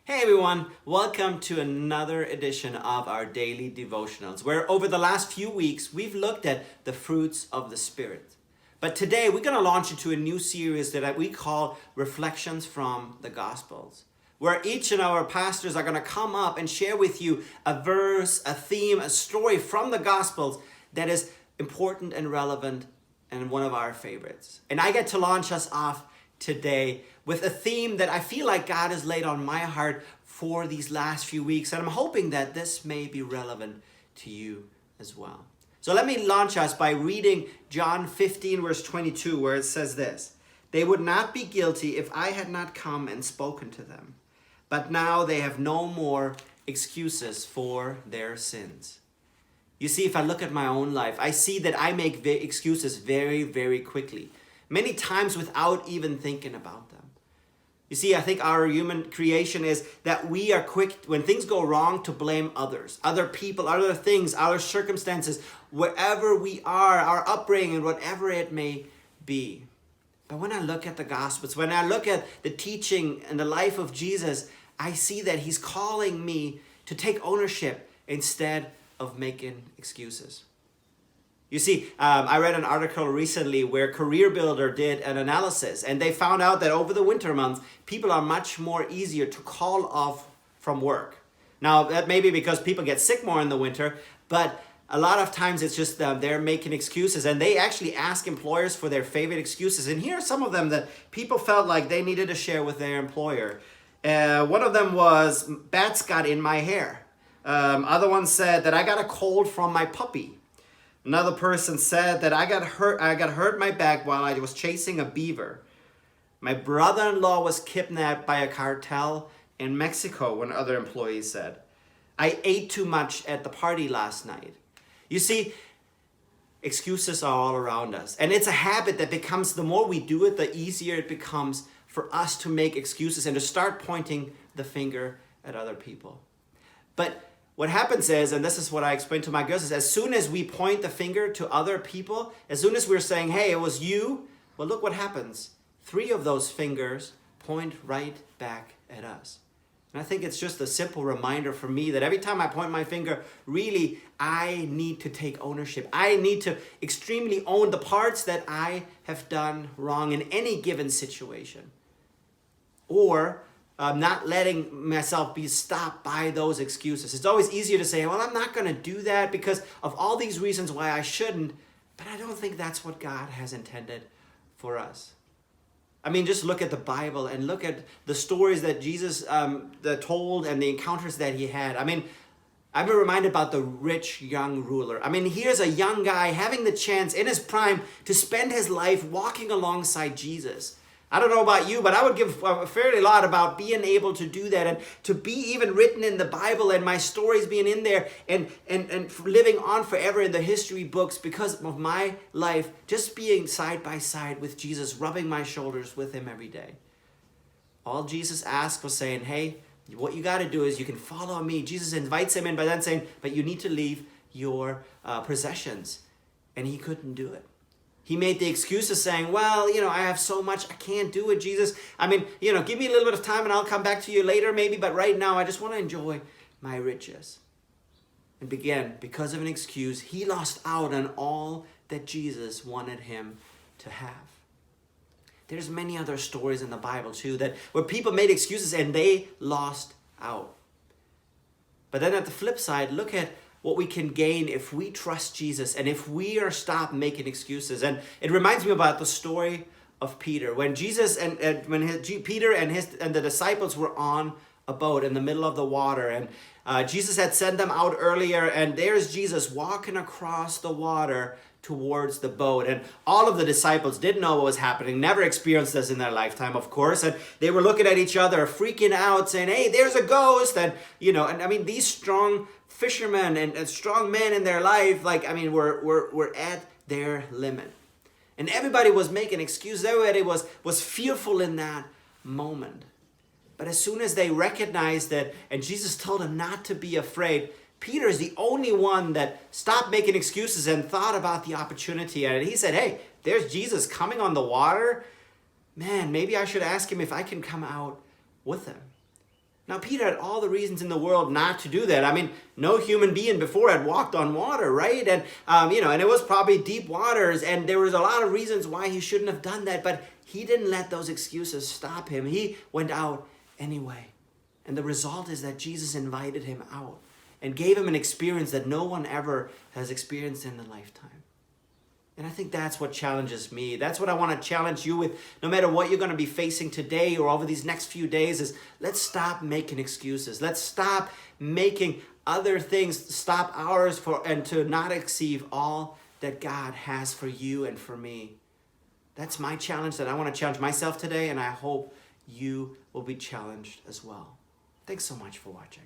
Hey everyone, welcome to another edition of our daily devotionals, where over the last few weeks we've looked at the fruits of the Spirit. But today we're going to launch into a new series that we call Reflections from the Gospels, where each of our pastors are going to come up and share with you a verse, a theme, a story from the Gospels that is important and relevant and one of our favorites. And I get to launch us off today with a theme that I feel like God has laid on my heart for these last few weeks, and I'm hoping that this may be relevant to you as well. So let me launch us by reading John 15 verse 22, where it says this: "They would not be guilty if I had not come and spoken to them, but now they have no more excuses for their sins." You see, if I look at my own life, I see that I make excuses very, very quickly, many times without even thinking about them. You see, I think our human creation is that we are quick when things go wrong to blame others, other people, other things, other circumstances, wherever we are, our upbringing, whatever it may be. But when I look at the Gospels, when I look at the teaching and the life of Jesus, I see that he's calling me to take ownership instead of making excuses. You see, I read an article recently where CareerBuilder did an analysis, and they found out that over the winter months, people are much more easier to call off from work. Now, that may be because people get sick more in the winter, but a lot of times it's just they're making excuses, and they actually ask employers for their favorite excuses. And here are some of them that people felt like they needed to share with their employer. One of them was, "Bats got in my hair." Other one said that I got a cold from my puppy. Another person said that I got hurt my back while I was chasing a beaver. My brother-in-law was kidnapped by a cartel in Mexico, one other employee said. I ate too much at the party last night. You see, excuses are all around us. And it's a habit that becomes, the more we do it, the easier it becomes for us to make excuses and to start pointing the finger at other people. But what happens is, and this is what I explained to my girls, is as soon as we point the finger to other people, as soon as we're saying, "Hey, it was you," well, look what happens. 3 of those fingers point right back at us. And I think it's just a simple reminder for me that every time I point my finger, really, I need to take ownership. I need to extremely own the parts that I have done wrong in any given situation. Or not letting myself be stopped by those excuses. It's always easier to say, "Well, I'm not going to do that because of all these reasons why I shouldn't," but I don't think that's what God has intended for us. I mean, just look at the Bible and look at the stories that Jesus told and the encounters that he had. I mean, I've been reminded about the rich young ruler. I mean, here's a young guy having the chance in his prime to spend his life walking alongside Jesus. I don't know about you, but I would give a fairly lot about being able to do that and to be even written in the Bible and my stories being in there and living on forever in the history books because of my life, just being side by side with Jesus, rubbing my shoulders with him every day. All Jesus asked was saying, "Hey, what you got to do is you can follow me." Jesus invites him in by then saying, "But you need to leave your possessions." And he couldn't do it. He made the excuses saying, "Well, I have so much, I can't do it, Jesus. I mean, give me a little bit of time and I'll come back to you later maybe, but right now I just want to enjoy my riches." And because of an excuse, he lost out on all that Jesus wanted him to have. There's many other stories in the Bible too where people made excuses and they lost out. But then at the flip side, look at what we can gain if we trust Jesus and if we are stopped making excuses. And it reminds me about the story of Peter. When Jesus Peter and the disciples were on a boat in the middle of the water, and Jesus had sent them out earlier, and there's Jesus walking across the water towards the boat. And all of the disciples didn't know what was happening, never experienced this in their lifetime, of course. And they were looking at each other, freaking out, saying, "Hey, there's a ghost." And, and I mean, these strong fishermen and strong men in their life, were at their limit. And everybody was making excuses. Everybody was fearful in that moment. But as soon as they recognized that, and Jesus told them not to be afraid, Peter is the only one that stopped making excuses and thought about the opportunity. And he said, "Hey, there's Jesus coming on the water. Man, maybe I should ask him if I can come out with him." Now, Peter had all the reasons in the world not to do that. I mean, no human being before had walked on water, right? And, and it was probably deep waters, and there was a lot of reasons why he shouldn't have done that, but he didn't let those excuses stop him. He went out anyway. And the result is that Jesus invited him out and gave him an experience that no one ever has experienced in a lifetime. And I think that's what challenges me. That's what I want to challenge you with, no matter what you're going to be facing today or over these next few days, is let's stop making excuses. Let's stop making other things stop ours and to not exceed all that God has for you and for me. That's my challenge that I want to challenge myself today, and I hope you will be challenged as well. Thanks so much for watching.